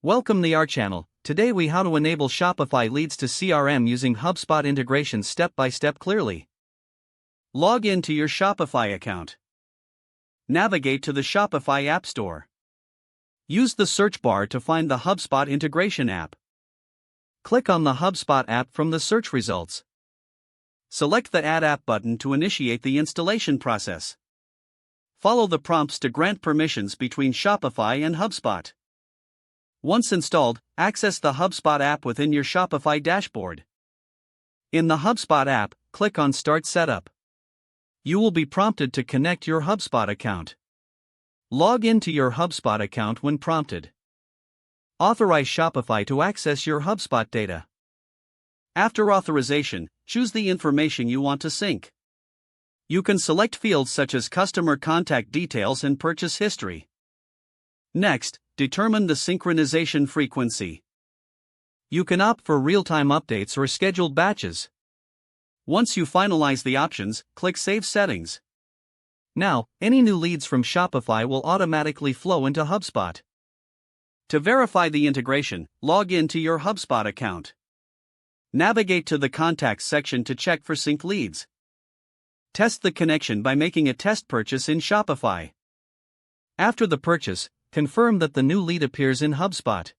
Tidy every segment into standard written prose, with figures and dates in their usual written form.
Welcome to our channel. Today we how to enable Shopify leads to CRM using HubSpot integration step by step clearly. Log into your Shopify account. Navigate to the Shopify App Store. Use the search bar to find the HubSpot integration app. Click on the HubSpot app from the search results. Select the Add App button to initiate the installation process. Follow the prompts to grant permissions between Shopify and HubSpot. Once installed, access the HubSpot app within your Shopify dashboard. In the HubSpot app, click on Start Setup. You will be prompted to connect your HubSpot account. Log into your HubSpot account when prompted. Authorize Shopify to access your HubSpot data. After authorization, choose the information you want to sync. You can select fields such as customer contact details and purchase history. Next, determine the synchronization frequency. You can opt for real-time updates or scheduled batches. Once you finalize the options, click Save Settings. Now, any new leads from Shopify will automatically flow into HubSpot. To verify the integration, log in to your HubSpot account. Navigate to the Contacts section to check for synced leads. Test the connection by making a test purchase in Shopify. After the purchase, confirm that the new lead appears in HubSpot.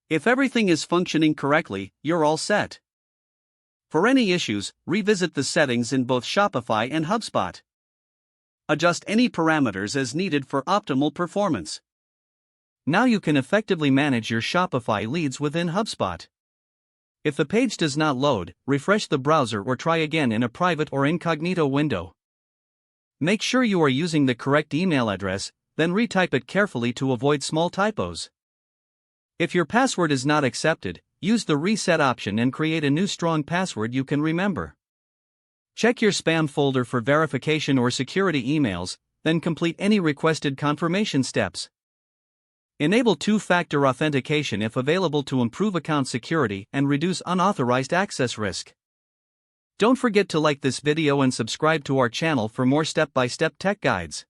If everything is functioning correctly, you're all set. For any issues, revisit the settings in both Shopify and HubSpot. Adjust any parameters as needed for optimal performance. Now you can effectively manage your Shopify leads within HubSpot. If the page does not load, refresh the browser or try again in a private or incognito window. Make sure you are using the correct email address, then retype it carefully to avoid small typos. If your password is not accepted, use the reset option and create a new strong password you can remember. Check your spam folder for verification or security emails, then complete any requested confirmation steps. Enable two-factor authentication if available to improve account security and reduce unauthorized access risk. Don't forget to like this video and subscribe to our channel for more step-by-step tech guides.